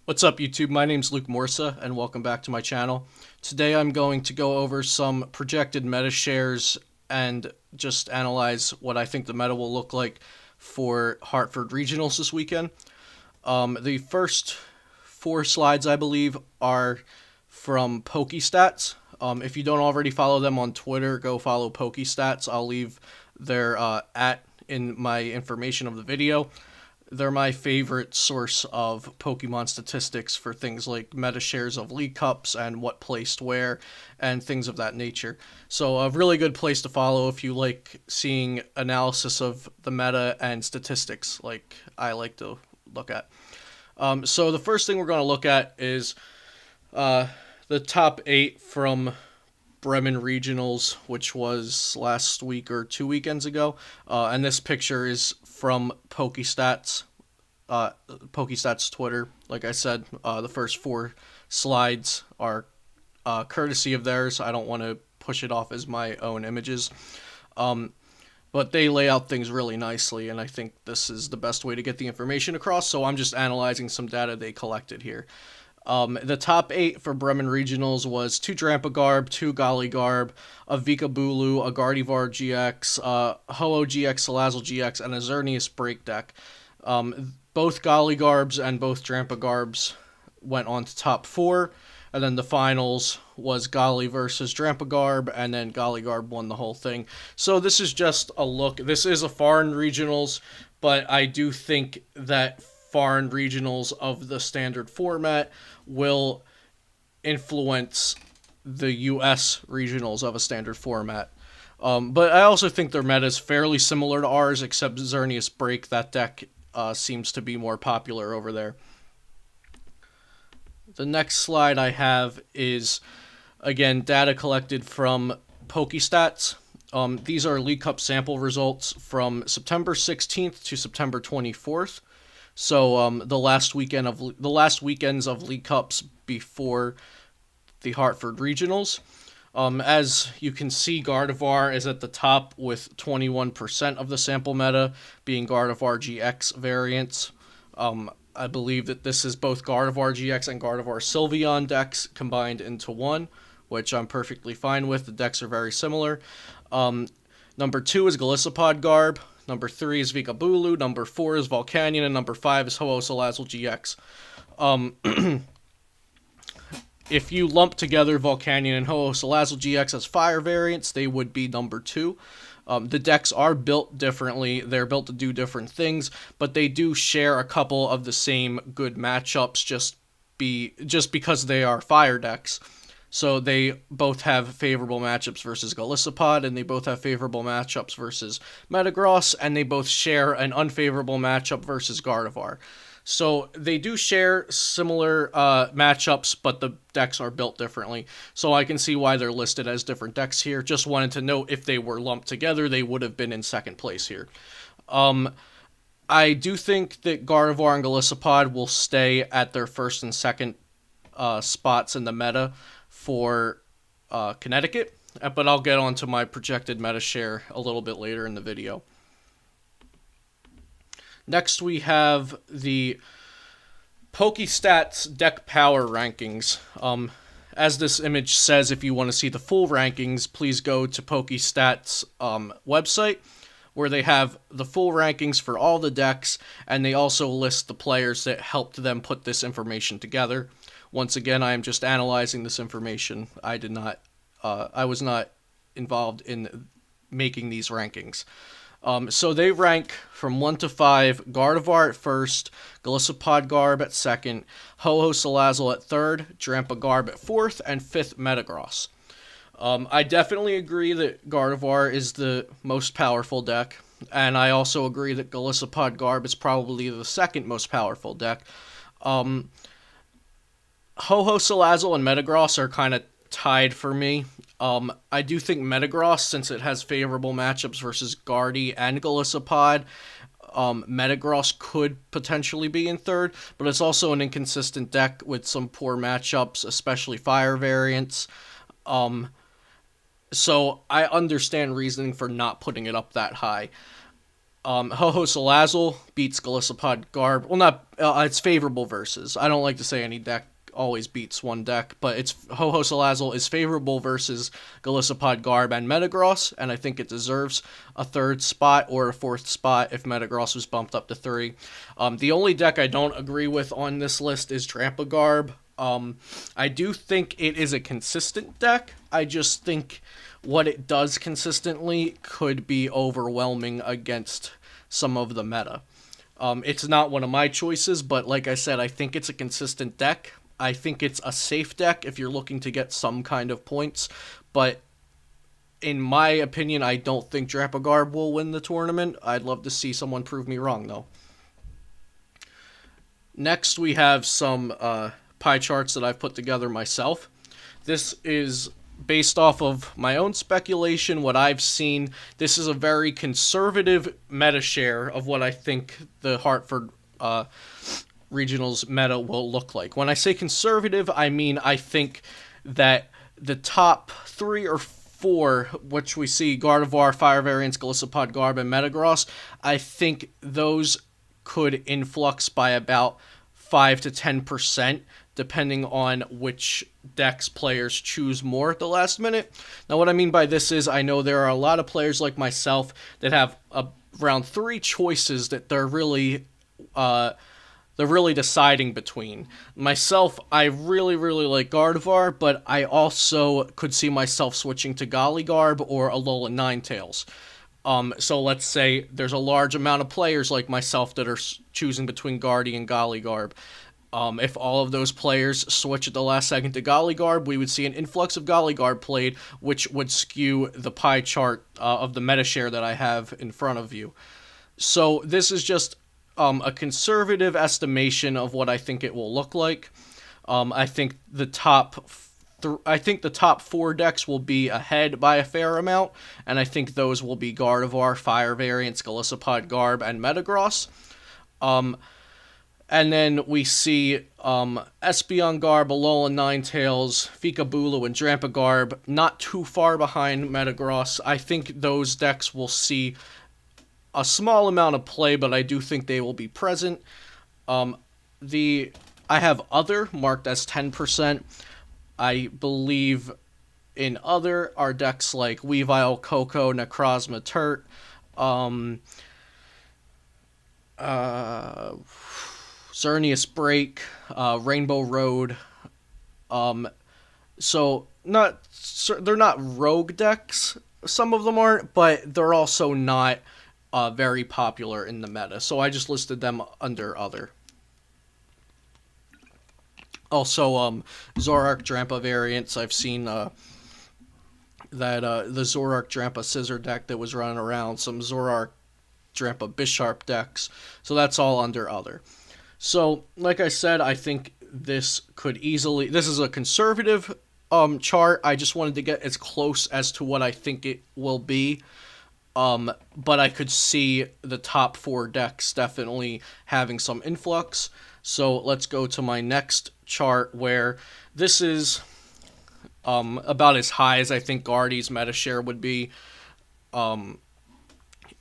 What's up, YouTube? My name's Luke Morsa, and welcome back to my channel. Today I'm going to go over some projected meta shares and just analyze what I think the meta will look like for Hartford Regionals this weekend. The first four slides, I believe, are from PokeStats. If you don't already follow them on Twitter, go follow PokeStats. I'll leave their @ in my information of the video. They're my favorite source of Pokemon statistics for things like meta shares of League Cups and what placed where and things of that nature. So a really good place to follow if you like seeing analysis of the meta and statistics like I like to look at. So the first thing we're going to look at is the top 8 from Bremen Regionals, which was last week or 2 weekends ago. And this picture is from PokeStats, PokeStats Twitter. Like I said, the first 4 slides are courtesy of theirs. I don't want to push it off as my own images. But they lay out things really nicely, and I think this is the best way to get the information across, so I'm just analyzing some data they collected here. The top 8 for Bremen Regionals was 2 Drampagarb, 2 Gollygarb, a Vikabulu, a Gardevoir GX, Ho-Oh GX, Salazzle GX, and a Xerneas Break deck. Both Gollygarbs and both Drampagarbs went on to top 4, and then the finals was Golly versus Drampagarb, and then Gollygarb won the whole thing. So this is just a look. This is a foreign regionals, but I do think that foreign regionals of the standard format will influence the US regionals of a standard format. But I also think their meta is fairly similar to ours, except Xerneas Break, that deck seems to be more popular over there. The next slide I have is, again, data collected from PokeStats. These are League Cup sample results from September 16th to September 24th. So the last weekends of League Cups before the Hartford Regionals. As you can see, Gardevoir is at the top with 21% of the sample meta being Gardevoir GX variants. I believe that this is both Gardevoir GX and Gardevoir Sylveon decks combined into one, which I'm perfectly fine with. The decks are very similar. Number 2 is Golisopod Garb. Number 3 is Vikabulu, number 4 is Volcanion, and number 5 is Ho-Oh Salazzle GX. If you lump together Volcanion and Ho-Oh Salazzle GX as fire variants, they would be number 2. The decks are built differently, they're built to do different things, but they do share a couple of the same good matchups just because they are fire decks. So they both have favorable matchups versus Golisopod, and they both have favorable matchups versus Metagross, and they both share an unfavorable matchup versus Gardevoir. So they do share similar matchups, but the decks are built differently. So I can see why they're listed as different decks here. Just wanted to note if they were lumped together, they would have been in second place here. I do think that Gardevoir and Golisopod will stay at their first and second spots in the meta for Connecticut, but I'll get onto my projected meta share a little bit later in the video. Next we have the PokeStats deck power rankings. As this image says, if you want to see the full rankings, please go to PokeStats website, where they have the full rankings for all the decks, and they also list the players that helped them put this information together. Once again, I am just analyzing this information. I was not involved in making these rankings. So they rank from 1 to 5, Gardevoir at first, Golisopod Garb at second, Ho-Oh Salazzle at third, Drampagarb at fourth, and fifth Metagross. I definitely agree that Gardevoir is the most powerful deck, and I also agree that Golisopod Garb is probably the second most powerful deck. Ho-Oh Salazzle and Metagross are kind of tied for me. I do think Metagross, since it has favorable matchups versus Guardy and Golisopod, Metagross could potentially be in third, but it's also an inconsistent deck with some poor matchups, especially fire variants. So I understand reasoning for not putting it up that high. Ho-Ho Salazzle beats Golisopod Garb. Well, not it's favorable versus. I don't like to say any deck always beats one deck, but it's Ho-Ho Salazzle is favorable versus Golisopod Garb and Metagross, and I think it deserves a third spot or a fourth spot if Metagross was bumped up to 3. The only deck I don't agree with on this list is Trampa Garb. I do think it is a consistent deck. I just think what it does consistently could be overwhelming against some of the meta. It's not one of my choices, but like I said, I think it's a consistent deck. I think it's a safe deck if you're looking to get some kind of points, but in my opinion, I don't think Drapagarb will win the tournament. I'd love to see someone prove me wrong, though. Next, we have some pie charts that I've put together myself. This is based off of my own speculation, what I've seen. This is a very conservative meta share of what I think the Hartford regionals meta will look like. When I say conservative, I mean I think that the top 3 or 4, which we see Gardevoir, Fire Variants, Golisopod Garb, and Metagross, I think those could influx by about 5 to 10%, depending on which decks players choose more at the last minute. Now, what I mean by this is I know there are a lot of players like myself that have around 3 choices that they're really deciding between. Myself, I really like Gardevoir, but I also could see myself switching to Gollygarb or Alolan Ninetales. So let's say there's a large amount of players like myself that are choosing between Guardy and Gollygarb. If all of those players switch at the last second to Gollygarb, we would see an influx of Gollygarb played, which would skew the pie chart of the meta share that I have in front of you. So this is just a conservative estimation of what I think it will look like. I think the top 4 decks will be ahead by a fair amount, and I think those will be Gardevoir, Fire Variants, Golisopod Garb, and Metagross. And then we see Espeon Garb, Alolan Ninetales, Fikabulu, and Drampagarb not too far behind Metagross. I think those decks will see a small amount of play, but I do think they will be present. I have other marked as 10%. I believe in other are decks like Weavile, Koko, Necrozma, Turt, Xerneas Break, Rainbow Road. So they're not rogue decks. Some of them aren't, but they're also not very popular in the meta. So I just listed them under other. Also, Zoroark Drampa variants. I've seen that the Zoroark Drampa Scissor deck that was running around, some Zoroark Drampa Bisharp decks. So that's all under other. So, like I said, I think this is a conservative chart. I just wanted to get as close as to what I think it will be. But I could see the top 4 decks definitely having some influx. So let's go to my next chart, where this is about as high as I think Guardy's meta share would be.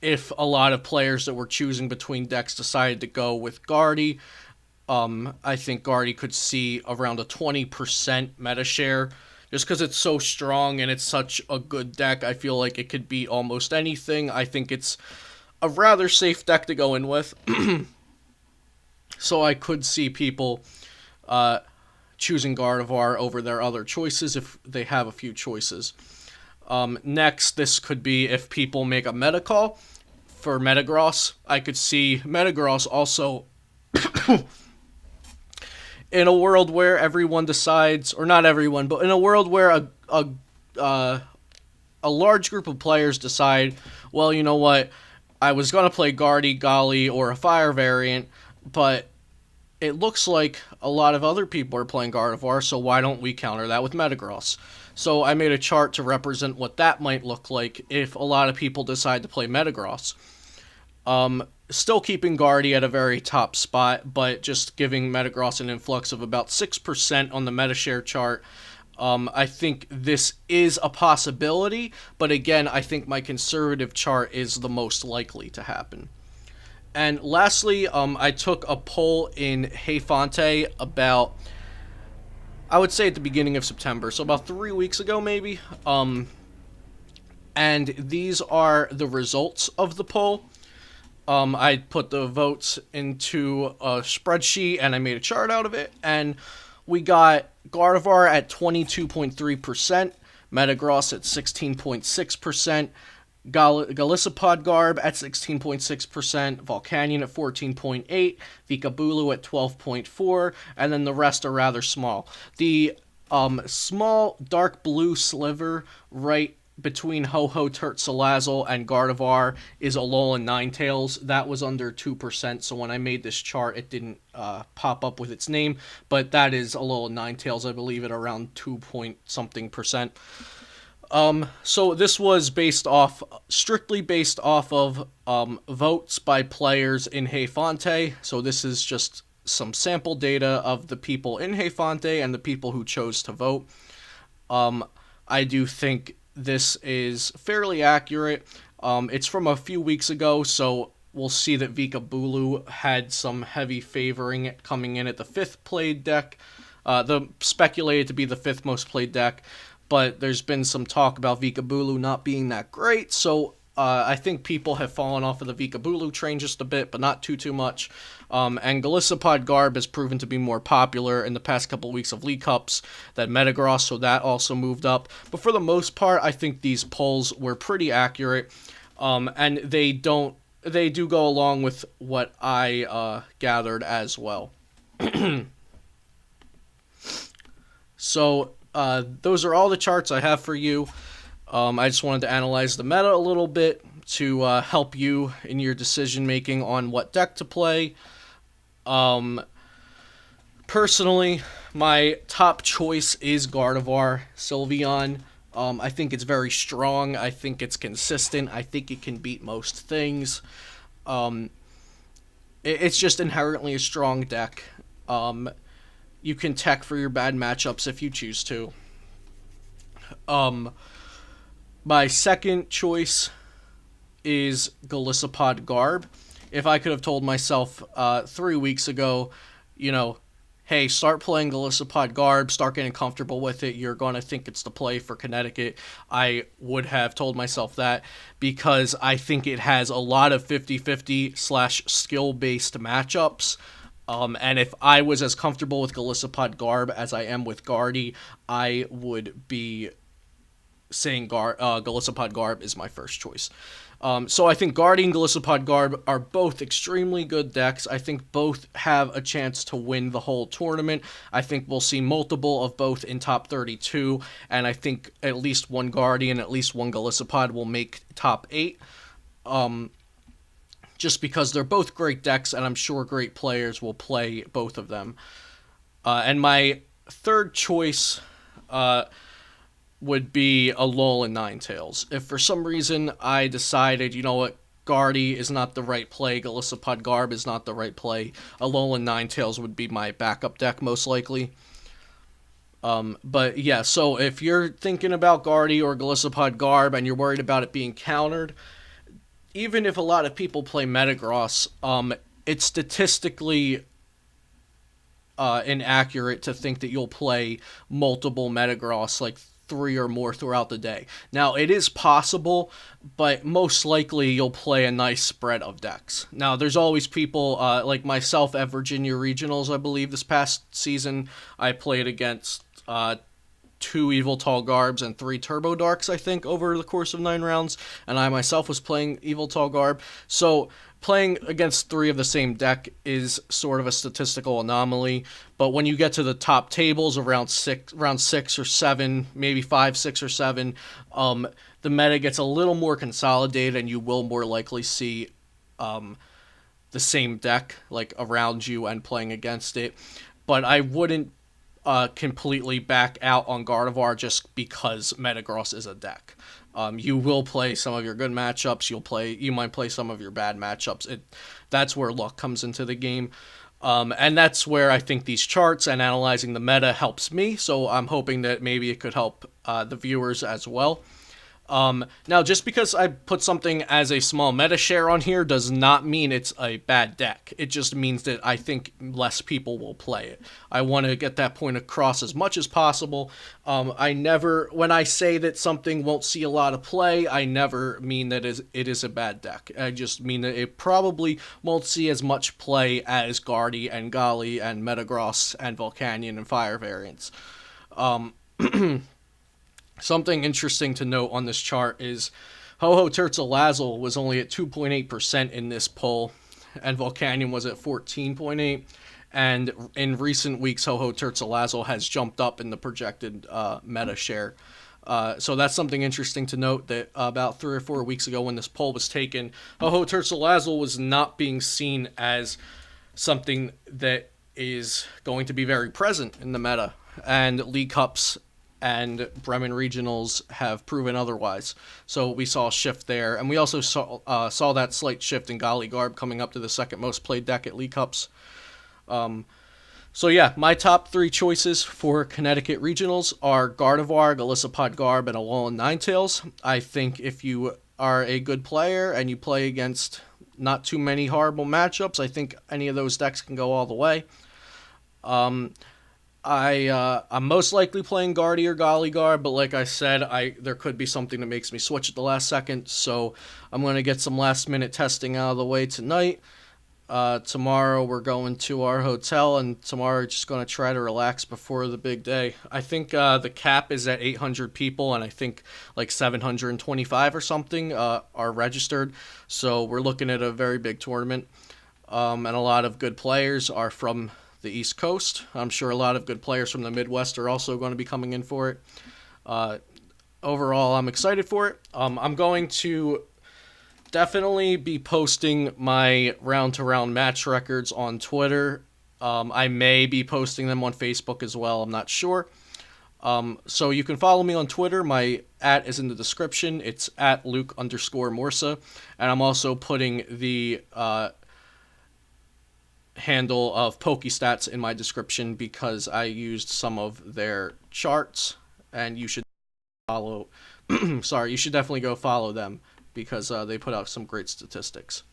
If a lot of players that were choosing between decks decided to go with Guardy, I think Guardy could see around a 20% meta share. Just because it's so strong and it's such a good deck, I feel like it could beat almost anything. I think it's a rather safe deck to go in with. So I could see people choosing Gardevoir over their other choices if they have a few choices. Next, this could be if people make a meta call for Metagross. I could see Metagross also in a world where everyone decides, or not everyone, but in a world where a large group of players decide, well, you know what, I was going to play Guardy, Golly, or a Fire variant, but it looks like a lot of other people are playing Gardevoir, so why don't we counter that with Metagross? So I made a chart to represent what that might look like if a lot of people decide to play Metagross. Still keeping Guardy at a very top spot, but just giving Metagross an influx of about 6% on the Metashare chart. I think this is a possibility, but again, I think my conservative chart is the most likely to happen. And lastly, I took a poll in Hey Fonte about, I would say at the beginning of September, so about 3 weeks ago maybe. And these are the results of the poll. I put the votes into a spreadsheet and I made a chart out of it. And we got Gardevoir at 22.3%, Metagross at 16.6%, Galissapod Garb at 16.6%, Volcanion at 14.8%, Vikabulu at 12.4%, and then the rest are rather small. The small dark blue sliver right between Ho-Ho, Salazzle, and Gardevoir is Alolan Ninetales. That was under 2%, so when I made this chart, it didn't pop up with its name, but that is Alolan Ninetales, I believe, at around 2 point something percent. So this was strictly based off of votes by players in Hey Fonte, so this is just some sample data of the people in Hey Fonte and the people who chose to vote. I do think this is fairly accurate. It's from a few weeks ago, so we'll see that Vikabulu had some heavy favoring coming in at the 5th played deck. Speculated to be the 5th most played deck, but there's been some talk about Vikabulu not being that great, so I think people have fallen off of the Vikabulu train just a bit, but not too much. And Galissapod Garb has proven to be more popular in the past couple weeks of League Cups than Metagross, so that also moved up. But for the most part, I think these polls were pretty accurate, and they do go along with what I gathered as well. So those are all the charts I have for you. I just wanted to analyze the meta a little bit to help you in your decision making on what deck to play. Personally, my top choice is Gardevoir Sylveon. I think it's very strong. I think it's consistent. I think it can beat most things. It's just inherently a strong deck. You can tech for your bad matchups if you choose to. My second choice is Galissapod Garb. If I could have told myself 3 weeks ago, hey, start playing Galissapod Garb, start getting comfortable with it, you're going to think it's the play for Connecticut, I would have told myself that, because I think it has a lot of 50-50 / skill-based matchups. And if I was as comfortable with Galissapod Garb as I am with Guardy, I would be saying Galissapod Garb is my first choice. So I think Guardy and Galissapod Garb are both extremely good decks. I think both have a chance to win the whole tournament. I think we'll see multiple of both in top 32, and I think at least one Guardy and at least one Galissapod will make top 8. Just because they're both great decks, and I'm sure great players will play both of them. And my third choice would be Alolan Ninetales. If for some reason I decided, Guardy is not the right play, Galissapod Garb is not the right play, Alolan Ninetales would be my backup deck most likely. But yeah, so if you're thinking about Guardy or Galissapod Garb and you're worried about it being countered, even if a lot of people play Metagross, it's statistically inaccurate to think that you'll play multiple Metagross, like 3 or more throughout the day. Now, it is possible, but most likely you'll play a nice spread of decks. Now, there's always people like myself at Virginia Regionals, I believe, this past season. I played against 2 Yveltal Garbs and 3 Turbo Darks, I think, over the course of 9 rounds, and I myself was playing Yveltal Garb. So playing against 3 of the same deck is sort of a statistical anomaly, but when you get to the top tables around 6 or 7, maybe 5, 6, or 7, the meta gets a little more consolidated, and you will more likely see the same deck like around you and playing against it. But I wouldn't completely back out on Gardevoir just because Metagross is a deck. You will play some of your good matchups. You might play some of your bad matchups. That's where luck comes into the game. And that's where I think these charts and analyzing the meta helps me. So I'm hoping that maybe it could help the viewers as well. Now, just because I put something as a small meta share on here does not mean it's a bad deck. It just means that I think less people will play it. I want to get that point across as much as possible. When I say that something won't see a lot of play, I never mean that it is a bad deck. I just mean that it probably won't see as much play as Guardy and Gali and Metagross and Volcanion and Fire variants. Something interesting to note on this chart is Ho-Ho Tertolazzle was only at 2.8% in this poll, and Volcanion was at 14.8%. And in recent weeks, Ho-Ho Tertolazzle has jumped up in the projected meta share. So that's something interesting to note, that about 3 or 4 weeks ago when this poll was taken, Ho-Ho Tertolazzle was not being seen as something that is going to be very present in the meta. And League Cups and Bremen Regionals have proven otherwise. So we saw a shift there, and we also saw that slight shift in Gali Garb coming up to the second most played deck at League Cups. So yeah, my top 3 choices for Connecticut Regionals are Gardevoir, Golisopod Garb, and Alolan Ninetales. I think if you are a good player and you play against not too many horrible matchups, I think any of those decks can go all the way. I'm most likely playing Guardy or Gali Garb, but like I said, there could be something that makes me switch at the last second, so I'm going to get some last minute testing out of the way tonight. Tomorrow we're going to our hotel, and tomorrow we're just going to try to relax before the big day. I think the cap is at 800 people, and I think like 725 or something are registered, so we're looking at a very big tournament, and a lot of good players are from the East Coast. I'm sure a lot of good players from the Midwest are also going to be coming in for it. Overall, I'm excited for it. I'm going to definitely be posting my round-to-round match records on Twitter. I may be posting them on Facebook as well. I'm not sure. So you can follow me on Twitter. My @ is in the description. It's at Luke_Morsa. And I'm also putting the handle of Pokestats in my description because I used some of their charts, and you should follow you should definitely go follow them because they put out some great statistics.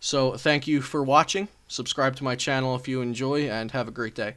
So thank you for watching. Subscribe to my channel if you enjoy, and have a great day.